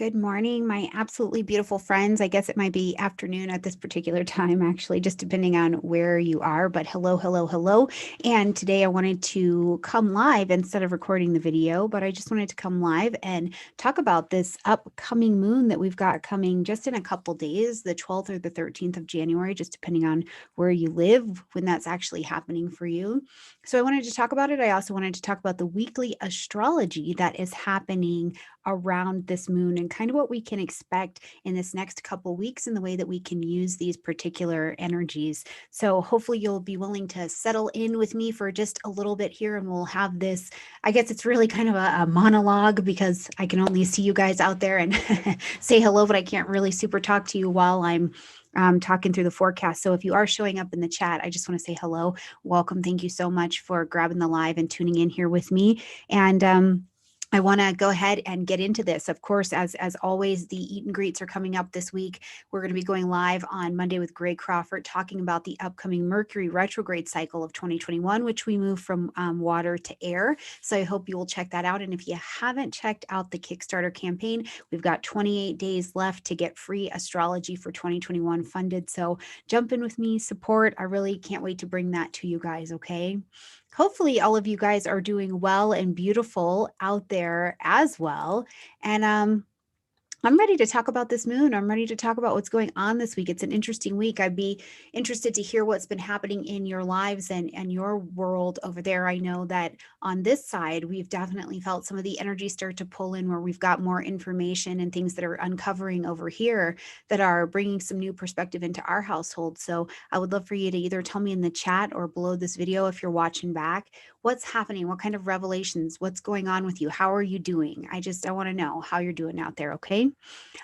Good morning, my absolutely beautiful friends. I guess it might be afternoon at this particular time, actually, just depending on where you are. But hello, hello, hello. And today I wanted to come live instead of recording the video, but I just wanted to come live and talk about this upcoming moon that we've got coming just in a couple days, the 12th or the 13th of January, just depending on where you live, when that's actually happening for you. So I wanted to talk about it. I also wanted to talk about the weekly astrology that is happening around this moon and kind of what we can expect in this next couple weeks and the way that we can use these particular energies. So hopefully you'll be willing to settle in with me for just a little bit here and we'll have this, I guess it's really kind of a monologue because I can only see you guys out there and say hello, but I can't really super talk to you while I'm talking through the forecast. So if you are showing up in the chat, I just want to say hello, welcome. Thank you so much for grabbing the live and tuning in here with me. And I want to go ahead and get into this. Of course, as always, the eat and greets are coming up this week. We're going to be going live on Monday with Greg Crawford, talking about the upcoming Mercury retrograde cycle of 2021, which we move from water to air. So I hope you will check that out. And if you haven't checked out the Kickstarter campaign, we've got 28 days left to get free astrology for 2021 funded. So jump in with me, support. I really can't wait to bring that to you guys. Okay. Hopefully all of you guys are doing well and beautiful out there as well. And I'm ready to talk about this moon. I'm ready to talk about what's going on this week. It's an interesting week. I'd be interested to hear what's been happening in your lives and your world over there. I know that on this side, we've definitely felt some of the energy start to pull in where we've got more information and things that are uncovering over here that are bringing some new perspective into our household. So I would love for you to either tell me in the chat or below this video if you're watching back, what's happening, what kind of revelations, what's going on with you, how are you doing? I want to know how you're doing out there, okay?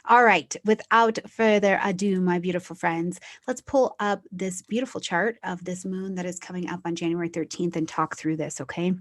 All right, without further ado, my beautiful friends, let's pull up this beautiful chart of this moon that is coming up on January 13th and talk through this, okay?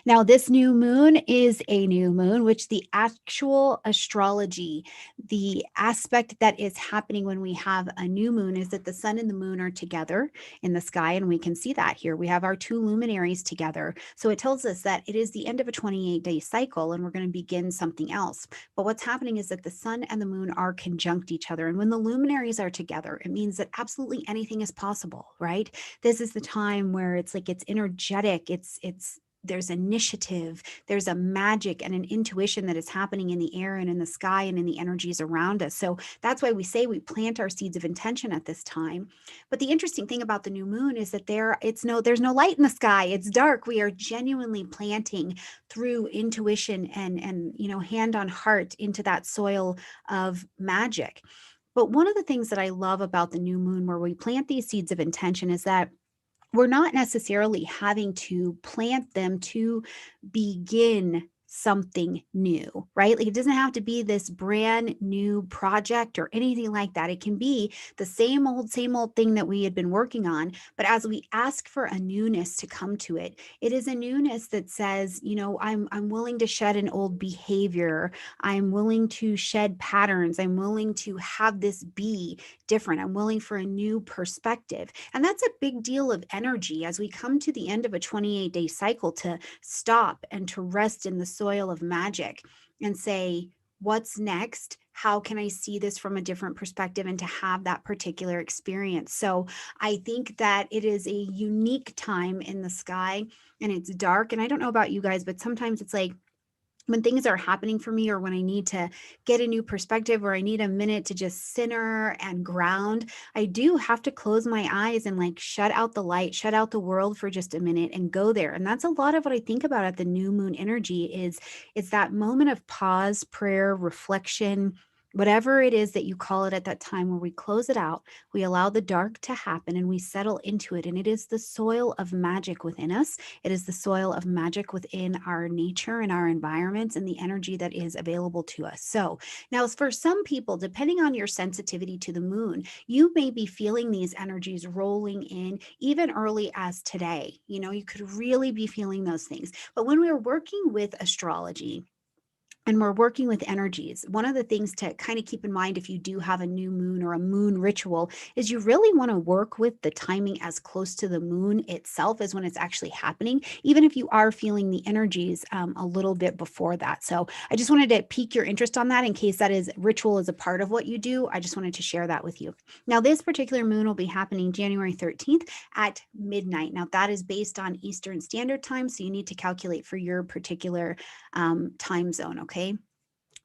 Now, this new moon is a new moon, which the actual astrology, the aspect that is happening when we have a new moon is that the sun and the moon are together in the sky. And we can see that here. We have our two luminaries together. So it tells us that it is the end of a 28-day cycle and we're going to begin something else. But what's happening is that the sun and the moon are conjunct each other. And when the luminaries are together, it means that absolutely anything is possible, right? This is the time where it's like it's energetic, there's initiative, there's a magic and an intuition that is happening in the air and in the sky and in the energies around us. So that's why we say we plant our seeds of intention at this time. But the interesting thing about the new moon is that there's no light in the sky. It's dark. We are genuinely planting through intuition and hand on heart into that soil of magic. But one of the things that I love about the new moon where we plant these seeds of intention is that we're not necessarily having to plant them to begin something new, right? Like it doesn't have to be this brand new project or anything like that. It can be the same old thing that we had been working on. But as we ask for a newness to come to it, it is a newness that says, I'm willing to shed an old behavior. I'm willing to shed patterns. I'm willing to have this be different. I'm willing for a new perspective. And that's a big deal of energy as we come to the end of a 28-day cycle to stop and to rest in the soil of magic and say, what's next? How can I see this from a different perspective and to have that particular experience? So I think that it is a unique time in the sky and it's dark. And I don't know about you guys, but sometimes it's like, when things are happening for me or when I need to get a new perspective or I need a minute to just center and ground, I do have to close my eyes and like shut out the light, shut out the world for just a minute and go there. And that's a lot of what I think about at the new moon energy is it's that moment of pause, prayer, reflection, whatever it is that you call it at that time where we close it out, we allow the dark to happen and we settle into it. And it is the soil of magic within us. It is the soil of magic within our nature and our environments and the energy that is available to us. So now for some people, depending on your sensitivity to the moon, you may be feeling these energies rolling in even early as today. You could really be feeling those things. But when we're working with astrology, and we're working with energies. One of the things to kind of keep in mind if you do have a new moon or a moon ritual is you really want to work with the timing as close to the moon itself as when it's actually happening, even if you are feeling the energies a little bit before that. So I just wanted to pique your interest on that in case that is ritual is a part of what you do. I just wanted to share that with you. Now, this particular moon will be happening January 13th at midnight. Now, that is based on Eastern Standard Time, so you need to calculate for your particular time zone, okay?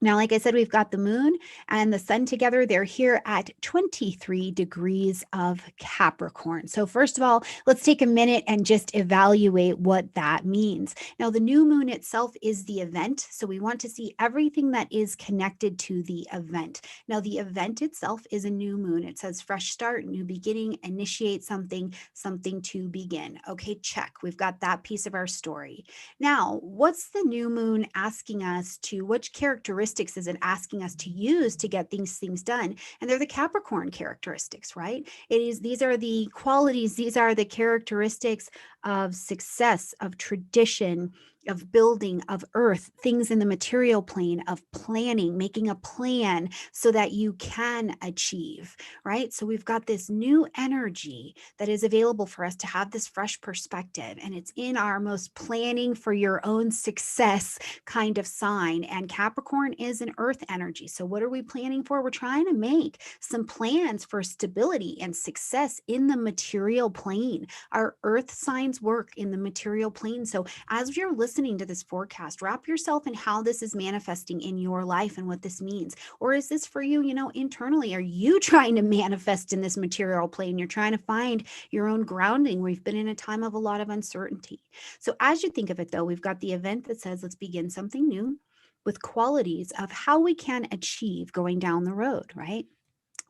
Now, like I said, we've got the moon and the sun together. They're here at 23 degrees of Capricorn. So first of all, let's take a minute and just evaluate what that means. Now, the new moon itself is the event. So we want to see everything that is connected to the event. Now, the event itself is a new moon. It says fresh start, new beginning, initiate something, something to begin. Okay, check. We've got that piece of our story. Now, what's the new moon asking us to, which characteristics is it asking us to use to get these things done? And they're the Capricorn characteristics, right? These are the qualities, these are the characteristics of success, of tradition, of building, of earth, things in the material plane, of planning, making a plan so that you can achieve, right? So we've got this new energy that is available for us to have this fresh perspective, and it's in our most planning for your own success kind of sign. And Capricorn is an earth energy. So what are we planning for? We're trying to make some plans for stability and success in the material plane. Our earth signs work in the material plane. So as you're listening to this forecast, wrap yourself in how this is manifesting in your life and what this means. Or is this for you, internally? Are you trying to manifest in this material plane? You're trying to find your own grounding. We've been in a time of a lot of uncertainty. So as you think of it, though, we've got the event that says, let's begin something new with qualities of how we can achieve going down the road, right?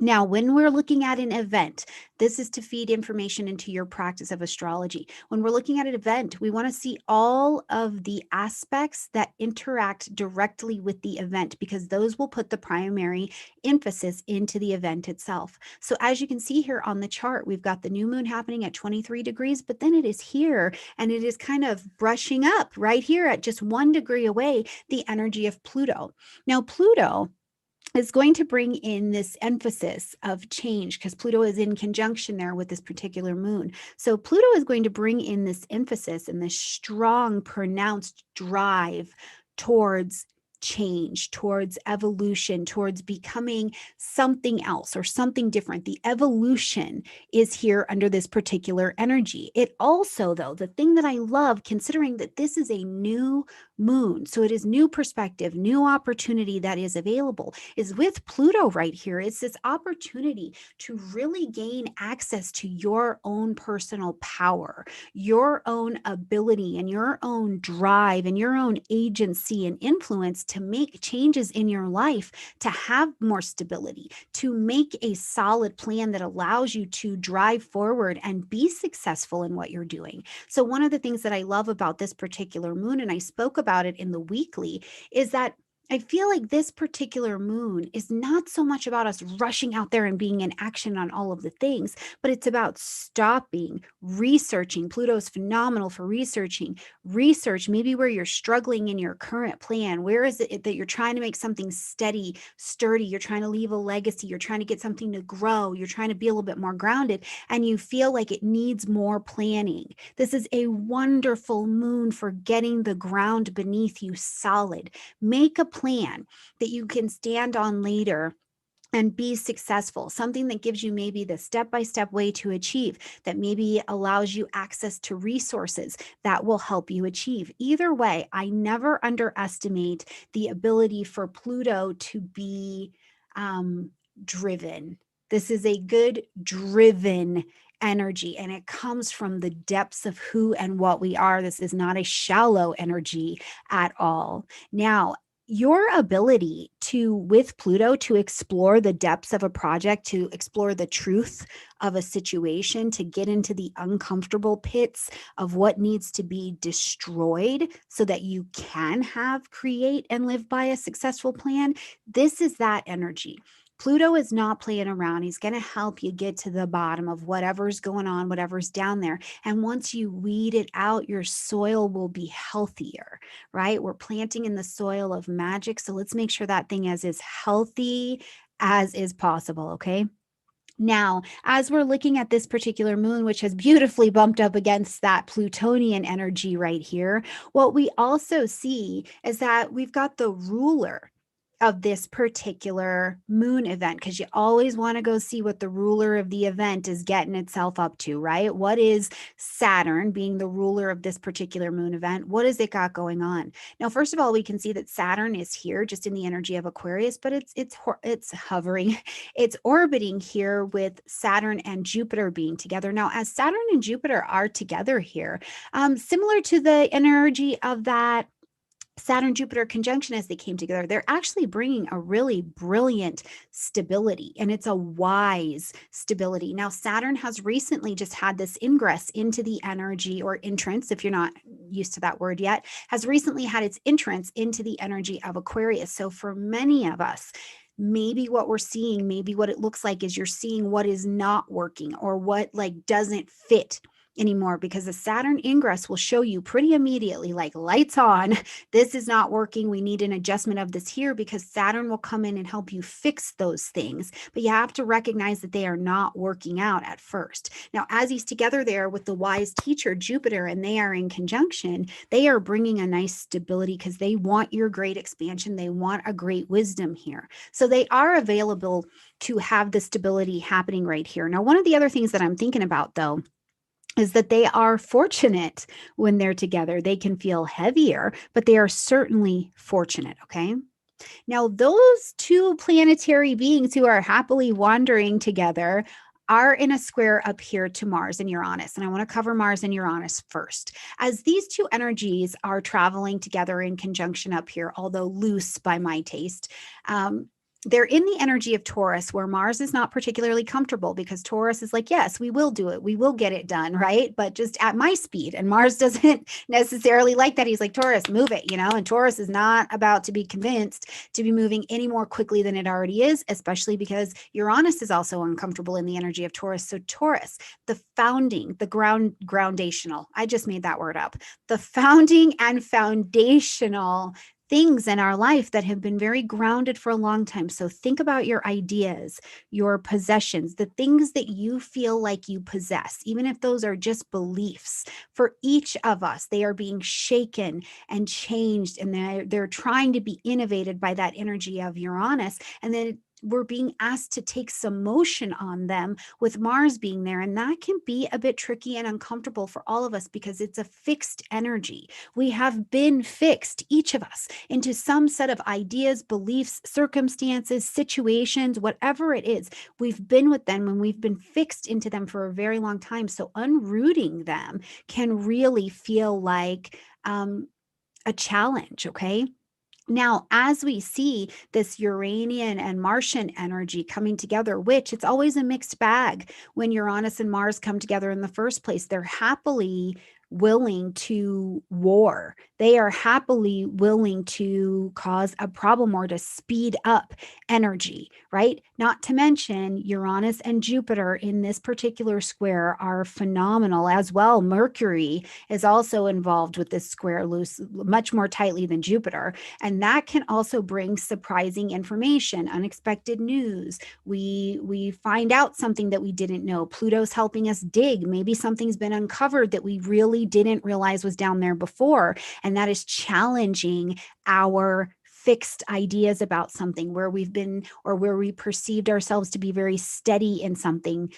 Now, when we're looking at an event, this is to feed information into your practice of astrology. When we're looking at an event, we want to see all of the aspects that interact directly with the event because those will put the primary emphasis into the event itself. So as you can see here on the chart, we've got the new moon happening at 23 degrees, but then it is here and it is kind of brushing up right here at just 1 degree away, the energy of Pluto. Now, Pluto is going to bring in this emphasis of change because Pluto is in conjunction there with this particular moon. So Pluto is going to bring in this emphasis and this strong, pronounced drive towards change, towards evolution, towards becoming something else or something different. The evolution is here under this particular energy. It also, though, the thing that I love, considering that this is a new moon, so it is new perspective, new opportunity that is available, is with Pluto right here. It's this opportunity to really gain access to your own personal power, your own ability and your own drive and your own agency and influence to make changes in your life, to have more stability, to make a solid plan that allows you to drive forward and be successful in what you're doing. So one of the things that I love about this particular moon, and I spoke about it in the weekly, is that I feel like this particular moon is not so much about us rushing out there and being in action on all of the things, but it's about stopping, researching. Pluto's phenomenal for researching. Research maybe where you're struggling in your current plan. Where is it that you're trying to make something steady, sturdy? You're trying to leave a legacy. You're trying to get something to grow. You're trying to be a little bit more grounded, and you feel like it needs more planning. This is a wonderful moon for getting the ground beneath you solid. Make a plan that you can stand on later and be successful, something that gives you maybe the step-by-step way to achieve, that maybe allows you access to resources that will help you achieve. Either way, I never underestimate the ability for Pluto to be driven. This is a good driven energy, and it comes from the depths of who and what we are. This is not a shallow energy at all. Now, your ability to, with Pluto, to explore the depths of a project, to explore the truth of a situation, to get into the uncomfortable pits of what needs to be destroyed so that you can create and live by a successful plan. This is that energy. Pluto is not playing around. He's going to help you get to the bottom of whatever's going on, whatever's down there. And once you weed it out, your soil will be healthier, right? We're planting in the soil of magic. So let's make sure that thing is as healthy as is possible, okay? Now, as we're looking at this particular moon, which has beautifully bumped up against that Plutonian energy right here, what we also see is that we've got the ruler of this particular moon event, because you always want to go see what the ruler of the event is getting itself up to, right? What is Saturn being the ruler of this particular moon event? What has it got going on? Now, first of all, we can see that Saturn is here just in the energy of Aquarius, but it's hovering, it's orbiting here with Saturn and Jupiter being together. Now, as Saturn and Jupiter are together here, similar to the energy of that Saturn Jupiter conjunction as they came together, they're actually bringing a really brilliant stability, and it's a wise stability. Now, Saturn has recently just had this ingress into the energy, or entrance, if you're not used to that word yet, has recently had its entrance into the energy of Aquarius. So for many of us, maybe what we're seeing, maybe what it looks like is you're seeing what is not working or what like doesn't fit anymore, because the Saturn ingress will show you pretty immediately, like lights on, this is not working. We need an adjustment of this here, because Saturn will come in and help you fix those things. But you have to recognize that they are not working out at first. Now, as he's together there with the wise teacher, Jupiter, and they are in conjunction, they are bringing a nice stability because they want your great expansion. They want a great wisdom here. So they are available to have the stability happening right here. Now, one of the other things that I'm thinking about, though, is that they are fortunate when they're together. They can feel heavier, but they are certainly fortunate, okay? Now, those two planetary beings who are happily wandering together are in a square up here to Mars and Uranus. And I want to cover Mars and Uranus first. As these two energies are traveling together in conjunction up here, although loose by my taste, they're in the energy of Taurus, where Mars is not particularly comfortable, because Taurus is like, yes, we will do it. We will get it done, right? But just at my speed. And Mars doesn't necessarily like that. He's like, Taurus, move it, and Taurus is not about to be convinced to be moving any more quickly than it already is, especially because Uranus is also uncomfortable in the energy of Taurus. So Taurus, the founding, the groundational, I just made that word up, the founding and foundational things in our life that have been very grounded for a long time. So think about your ideas, your possessions, the things that you feel like you possess, even if those are just beliefs. For each of us, they are being shaken and changed, and they're trying to be innovated by that energy of Uranus. And then we're being asked to take some motion on them with Mars being there. And that can be a bit tricky and uncomfortable for all of us, because it's a fixed energy. We have been fixed, each of us, into some set of ideas, beliefs, circumstances, situations, whatever it is. We've been with them and we've been fixed into them for a very long time. So unrooting them can really feel like a challenge, okay? Now, as we see this Uranian and Martian energy coming together, which it's always a mixed bag when Uranus and Mars come together in the first place, they're happily willing to war. They are happily willing to cause a problem or to speed up energy, right? Not to mention Uranus and Jupiter in this particular square are phenomenal as well. Mercury is also involved with this square loose much more tightly than Jupiter. And that can also bring surprising information, unexpected news. We find out something that we didn't know. Pluto's helping us dig. Maybe something's been uncovered that we really didn't realize was down there before. And that is challenging our fixed ideas about something, where we've been, or where we perceived ourselves to be very steady in something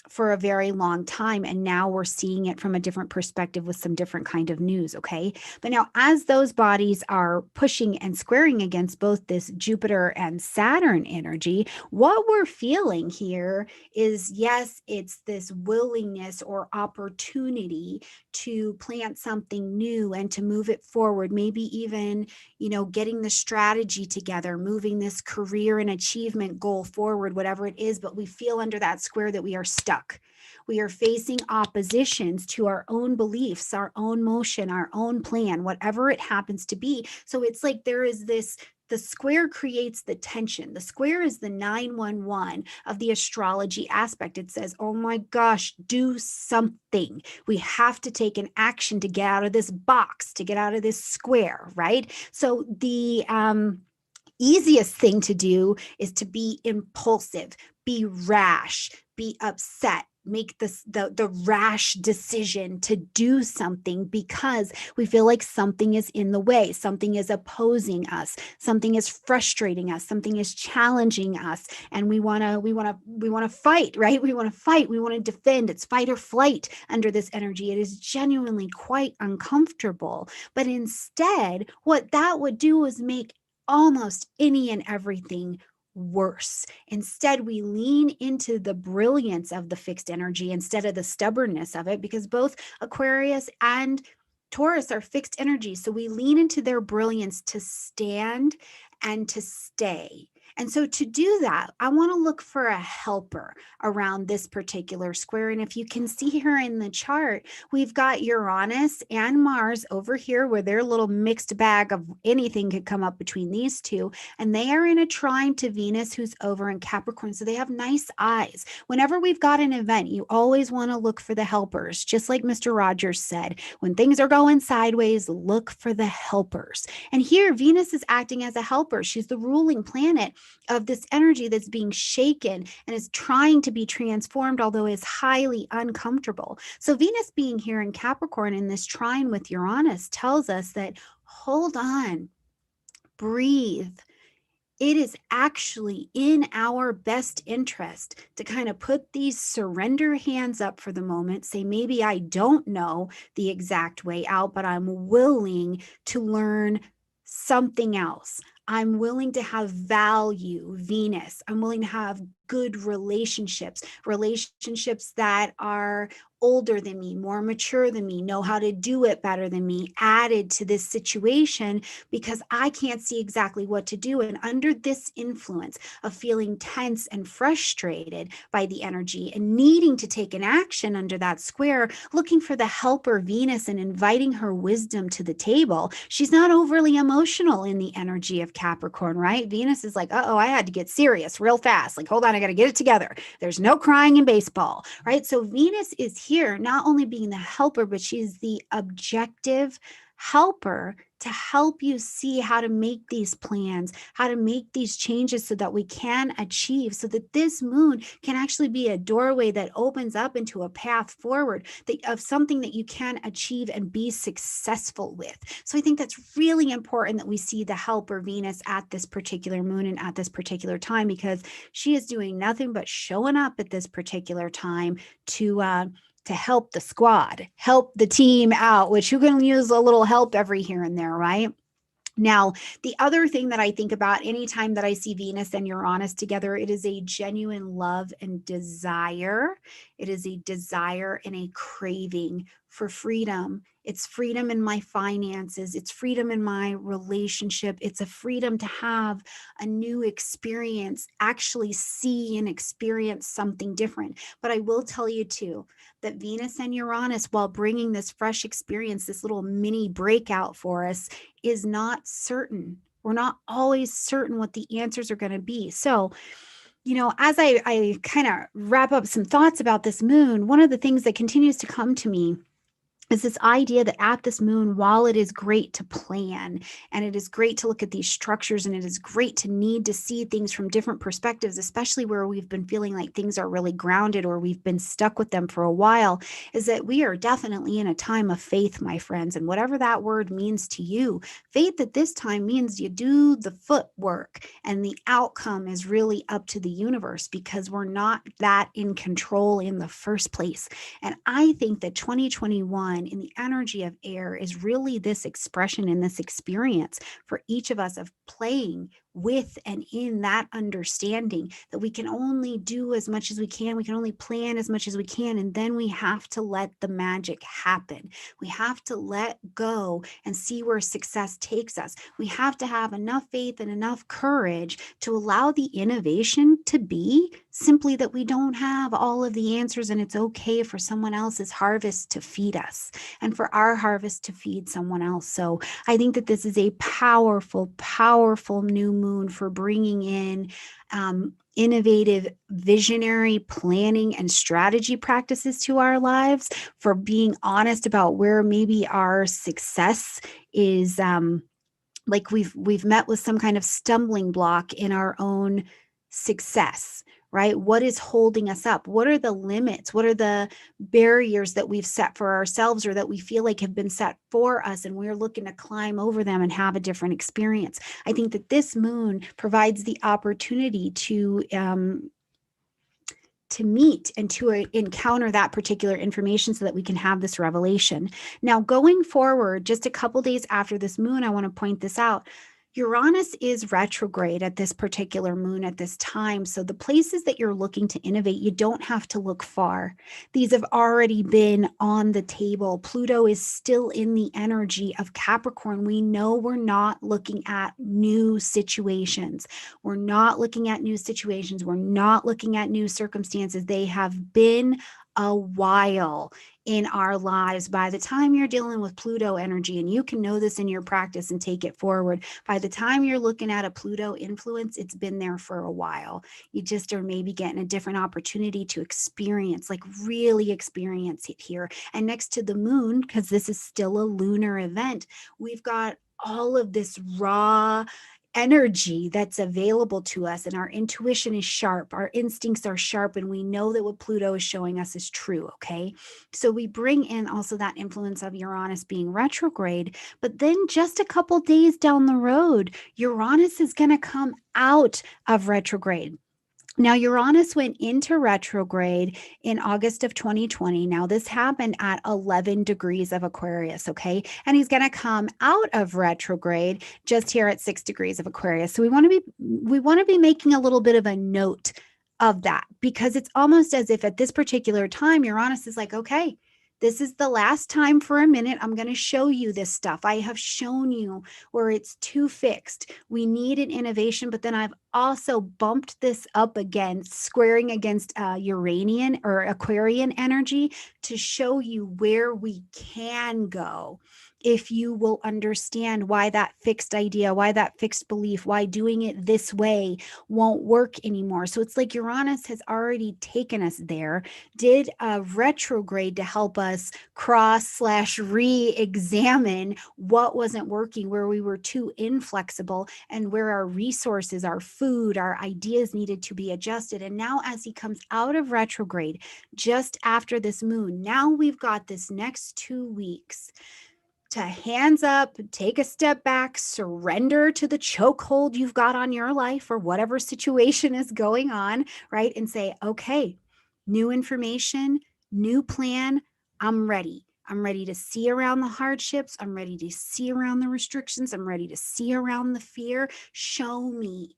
for a very long time. And now we're seeing it from a different perspective with some different kind of news. Okay. But now, as those bodies are pushing and squaring against both this Jupiter and Saturn energy, what we're feeling here is, yes, it's this willingness or opportunity to plant something new and to move it forward. Maybe even, getting the strategy together, moving this career and achievement goal forward, whatever it is. But we feel under that square that we are stuck. We are facing oppositions to our own beliefs, our own motion, our own plan, whatever it happens to be. So it's like there is this The square creates the tension. The square is the 911 of the astrology aspect. It says, oh my gosh, do something. We have to take an action to get out of this box, to get out of this square, right? So the easiest thing to do is to be impulsive, be rash, be upset, make the rash decision to do something because we feel like something is in the way, something is opposing us, something is frustrating us, something is challenging us, and we want to fight, right? We want to fight, we want to defend. It's fight or flight under this energy. It is genuinely quite uncomfortable. But instead, what that would do is make almost any and everything worse. Instead, we lean into the brilliance of the fixed energy instead of the stubbornness of it, because both Aquarius and Taurus are fixed energy. So we lean into their brilliance to stand and to stay. And so to do that, I want to look for a helper around this particular square. And if you can see here in the chart, we've got Uranus and Mars over here where their little mixed bag of anything could come up between these two. And they are in a trine to Venus, who's over in Capricorn. So they have nice eyes. Whenever we've got an event, you always want to look for the helpers. Just like Mr. Rogers said, when things are going sideways, look for the helpers. And here, Venus is acting as a helper. She's the ruling planet of this energy that's being shaken and is trying to be transformed, although it's highly uncomfortable. So Venus being here in Capricorn in this trine with Uranus tells us that hold on, breathe. It is actually in our best interest to kind of put these surrender hands up for the moment, say, maybe I don't know the exact way out, but I'm willing to learn something else. I'm willing to have value, Venus. I'm willing to have good relationships that are older than me, more mature than me, know how to do it better than me, added to this situation because I can't see exactly what to do. And under this influence of feeling tense and frustrated by the energy and needing to take an action under that square, looking for the helper Venus and inviting her wisdom to the table, she's not overly emotional in the energy of Capricorn, right? Venus is like, uh-oh, I had to get serious real fast. Like, hold on, I got to get it together. There's no crying in baseball, right? So Venus is here not only being the helper, but she's the objective helper to help you see how to make these plans, how to make these changes so that we can achieve, so that this moon can actually be a doorway that opens up into a path forward of something that you can achieve and be successful with. So I think that's really important that we see the helper Venus at this particular moon and at this particular time, because she is doing nothing but showing up at this particular time to help the squad, help the team out, which you can use a little help every here and there, right? Now, the other thing that I think about anytime that I see Venus and Uranus together, it is a genuine love and desire. It is a desire and a craving for freedom. It's freedom in my finances. It's freedom in my relationship. It's a freedom to have a new experience, actually see and experience something different. But I will tell you too, that Venus and Uranus, while bringing this fresh experience, this little mini breakout for us, is not certain. We're not always certain what the answers are going to be. So, as I kind of wrap up some thoughts about this moon, one of the things that continues to come to me is this idea that at this moon, while it is great to plan and it is great to look at these structures and it is great to need to see things from different perspectives, especially where we've been feeling like things are really grounded or we've been stuck with them for a while, is that we are definitely in a time of faith, my friends. And whatever that word means to you, faith at this time means you do the footwork and the outcome is really up to the universe, because we're not that in control in the first place. And I think that 2021 in the energy of air is really this expression and this experience for each of us of playing with and in that understanding that we can only do as much as we can. We can only plan as much as we can. And then we have to let the magic happen. We have to let go and see where success takes us. We have to have enough faith and enough courage to allow the innovation to be simply that we don't have all of the answers, and it's okay for someone else's harvest to feed us and for our harvest to feed someone else. So I think that this is a powerful, powerful new moon for bringing in innovative, visionary planning and strategy practices to our lives, for being honest about where maybe our success is, like we've met with some kind of stumbling block in our own success, right? What is holding us up? What are the limits? What are the barriers that we've set for ourselves or that we feel like have been set for us, and we're looking to climb over them and have a different experience? I think that this moon provides the opportunity to meet and to encounter that particular information so that we can have this revelation. Now, going forward, just a couple days after this moon, I want to point this out. Uranus is retrograde at this particular moon at this time. So the places that you're looking to innovate, you don't have to look far. These have already been on the table. Pluto is still in the energy of Capricorn. We know we're not looking at new situations. We're not looking at new situations. We're not looking at new circumstances. They have been a while in our lives. By the time you're dealing with Pluto energy, and you can know this in your practice and take it forward, by the time you're looking at a Pluto influence, it's been there for a while. You just are maybe getting a different opportunity to experience, like really experience it here. And next to the moon, because this is still a lunar event, we've got all of this raw energy that's available to us, and our intuition is sharp, our instincts are sharp, and we know that what Pluto is showing us is true. Okay, so we bring in also that influence of Uranus being retrograde, but then just a couple days down the road, Uranus is going to come out of retrograde. Now, Uranus went into retrograde in August of 2020. Now, this happened at 11 degrees of Aquarius, okay? And he's going to come out of retrograde just here at 6 degrees of Aquarius. So we want to be making a little bit of a note of that, because it's almost as if at this particular time, Uranus is like, okay, this is the last time for a minute. I'm going to show you this stuff. I have shown you where it's too fixed. We need an innovation, but then I've also bumped this up against, squaring against Uranian or Aquarian energy to show you where we can go if you will understand why that fixed idea, why that fixed belief, why doing it this way won't work anymore. So it's like Uranus has already taken us there, did a retrograde to help us cross/re-examine what wasn't working, where we were too inflexible, and where our resources, our food, our ideas needed to be adjusted. And now as he comes out of retrograde just after this moon, now we've got this next 2 weeks to hands up, take a step back, surrender to the chokehold you've got on your life or whatever situation is going on, right? And say, okay, new information, new plan, I'm ready. I'm ready to see around the hardships. I'm ready to see around the restrictions. I'm ready to see around the fear. Show me.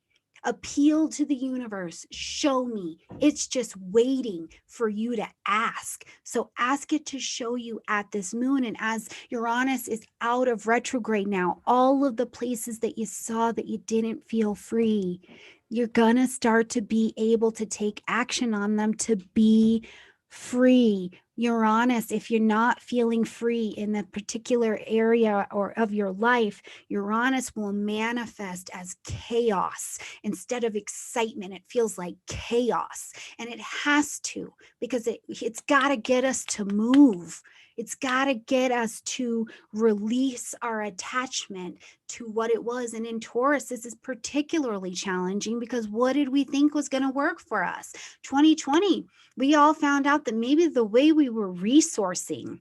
Appeal to the universe. Show me. It's just waiting for you to ask. So ask it to show you at this moon. And as Uranus is out of retrograde now, all of the places that you saw that you didn't feel free, you're going to start to be able to take action on them to be free. Uranus, if you're not feeling free in that particular area or of your life, Uranus will manifest as chaos instead of excitement. It feels like chaos, and it has to, because it's got to get us to move. It's got to get us to release our attachment to what it was. And in Taurus, this is particularly challenging because what did we think was going to work for us? 2020, we all found out that maybe the way we were resourcing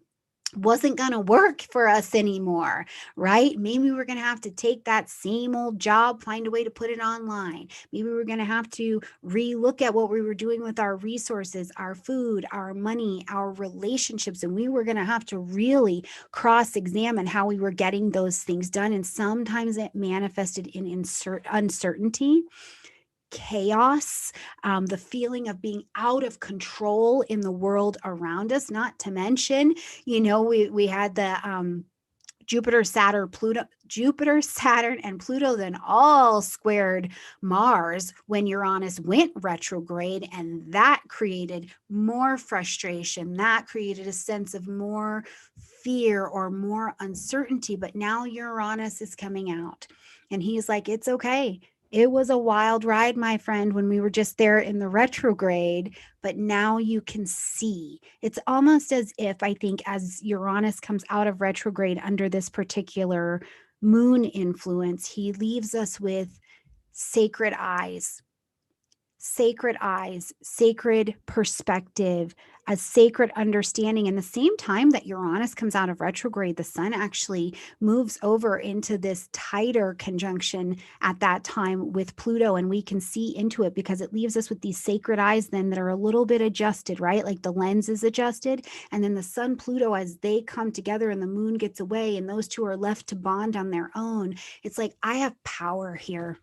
wasn't going to work for us anymore, right? Maybe we're going to have to take that same old job, find a way to put it online. Maybe we're going to have to relook at what we were doing with our resources, our food, our money, our relationships. And we were going to have to really cross-examine how we were getting those things done. And sometimes it manifested in uncertainty, chaos, the feeling of being out of control in the world around us. Not to mention, we had the Jupiter, Saturn, and Pluto then all squared Mars when Uranus went retrograde, and that created more frustration. That created a sense of more fear or more uncertainty. But now Uranus is coming out, and he's like, it's okay. It was a wild ride, my friend, when we were just there in the retrograde, but now you can see. It's almost as if, I think, as Uranus comes out of retrograde under this particular moon influence, he leaves us with sacred eyes, sacred perspective, a sacred understanding. And the same time that Uranus comes out of retrograde, the sun actually moves over into this tighter conjunction at that time with Pluto. And we can see into it because it leaves us with these sacred eyes then that are a little bit adjusted, right? Like the lens is adjusted. And then the sun, Pluto, as they come together and the moon gets away and those two are left to bond on their own, it's like, I have power here.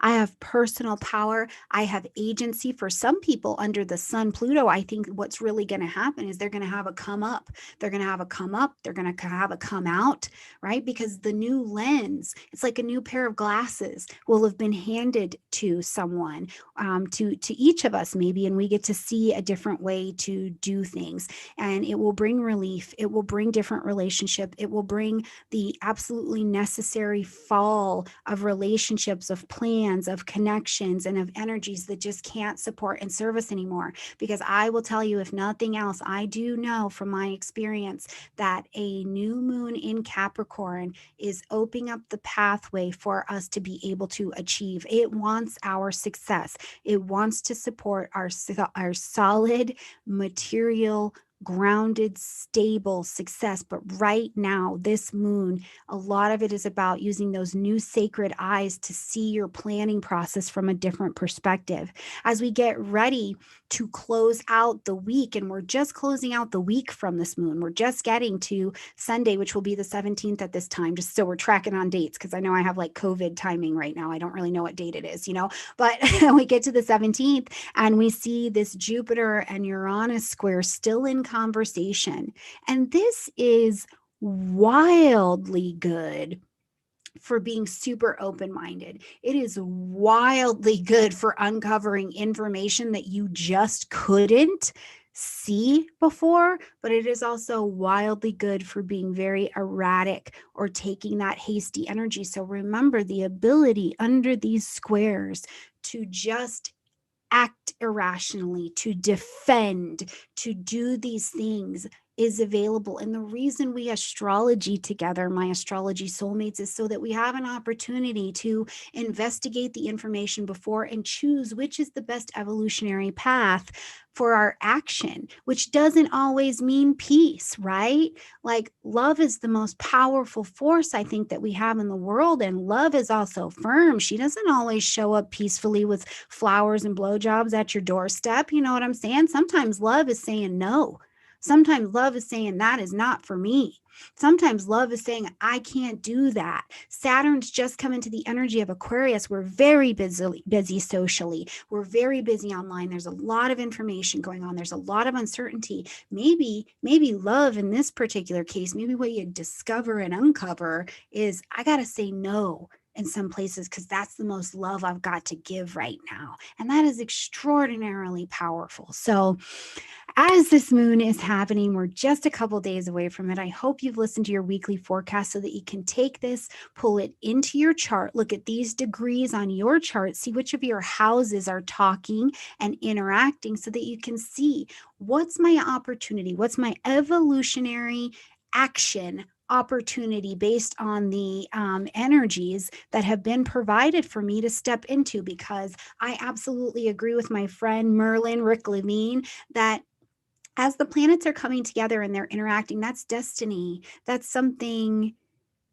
I have personal power. I have agency. For some people under the sun, Pluto, I think what's really going to happen is they're going to have a come up. They're going to have a come up. They're going to have a come out, right? Because the new lens, it's like a new pair of glasses will have been handed to someone, to each of us maybe, and we get to see a different way to do things. And it will bring relief. It will bring different relationship. It will bring the absolutely necessary fall of relationships, of plans, of connections, and of energies that just can't support and serve us anymore. Because I will tell you, if nothing else, I do know from my experience that a new moon in Capricorn is opening up the pathway for us to be able to achieve. It wants our success. It wants to support our solid material, grounded, stable success. But right now, this moon, a lot of it is about using those new sacred eyes to see your planning process from a different perspective. As we get ready to close out the week, and we're just closing out the week from this moon, we're just getting to Sunday, which will be the 17th at this time, just so we're tracking on dates, because I know I have like COVID timing right now. I don't really know what date it is, but we get to the 17th and we see this Jupiter and Uranus square still in conversation. And this is wildly good for being super open-minded. It is wildly good for uncovering information that you just couldn't see before, but it is also wildly good for being very erratic or taking that hasty energy. So remember the ability under these squares to just act irrationally, to defend, to do these things is available. And the reason we astrology together, my astrology soulmates, is so that we have an opportunity to investigate the information before and choose which is the best evolutionary path for our action, which doesn't always mean peace, right? Like love is the most powerful force I think that we have in the world. And love is also firm. She doesn't always show up peacefully with flowers and blowjobs at your doorstep. You know what I'm saying? Sometimes love is saying no. Sometimes love is saying that is not for me. Sometimes love is saying, I can't do that. Saturn's just come into the energy of Aquarius. We're very busy socially. We're very busy online. There's a lot of information going on. There's a lot of uncertainty. Maybe love in this particular case, maybe what you discover and uncover is I got to say no in some places because that's the most love I've got to give right now. And that is extraordinarily powerful. So as this moon is happening, we're just a couple days away from it. I hope you've listened to your weekly forecast so that you can take this, pull it into your chart, look at these degrees on your chart, see which of your houses are talking and interacting so that you can see what's my opportunity, what's my evolutionary action opportunity based on the energies that have been provided for me to step into. Because I absolutely agree with my friend Merlin Rick Levine that As the planets are coming together and they're interacting, that's destiny. That's something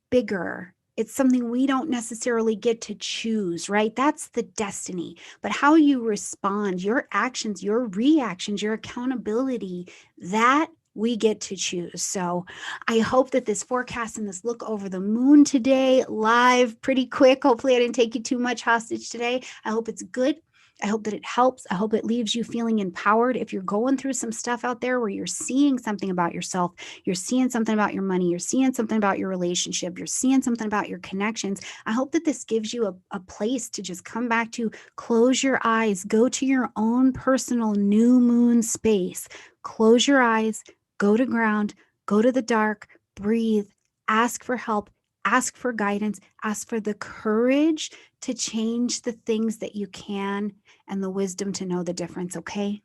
bigger. It's something we don't necessarily get to choose, right? That's the destiny. But how you respond, your actions, your reactions, your accountability, that we get to choose. So I hope that this forecast and this look over the moon today, live pretty quick. Hopefully, I didn't take you too much hostage today. I hope it's good. I hope that it helps. I hope it leaves you feeling empowered. If you're going through some stuff out there where you're seeing something about yourself, you're seeing something about your money, you're seeing something about your relationship, you're seeing something about your connections, I hope that this gives you a place to just come back to, close your eyes, go to your own personal new moon space, close your eyes, go to ground, go to the dark, breathe, ask for help, ask for guidance, ask for the courage to change the things that you can and the wisdom to know the difference, okay?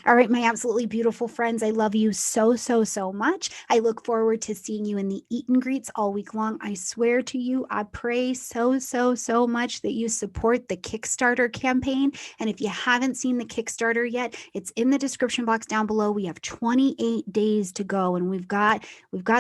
All right, my absolutely beautiful friends, I love you so, so, so much. I look forward to seeing you in the eat and greets all week long. I swear to you, I pray so, so, so much that you support the Kickstarter campaign. And if you haven't seen the Kickstarter yet, it's in the description box down below. We have 28 days to go, and we've got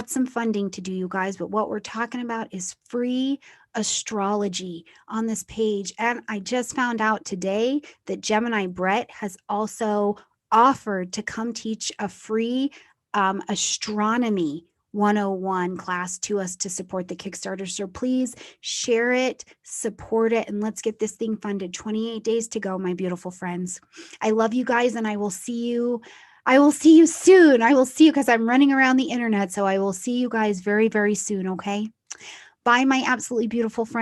some funding to do, you guys. But what we're talking about is free astrology on this page. And I just found out today that Gemini Brett has also offered to come teach a free astronomy 101 class to us to support the Kickstarter. So please share it, support it, and let's get this thing funded. 28 days to go, my beautiful friends. I love you guys, and I will see you. I will see you soon. I will see you because I'm running around the internet. So I will see you guys very, very soon. Okay. Bye, my absolutely beautiful friends.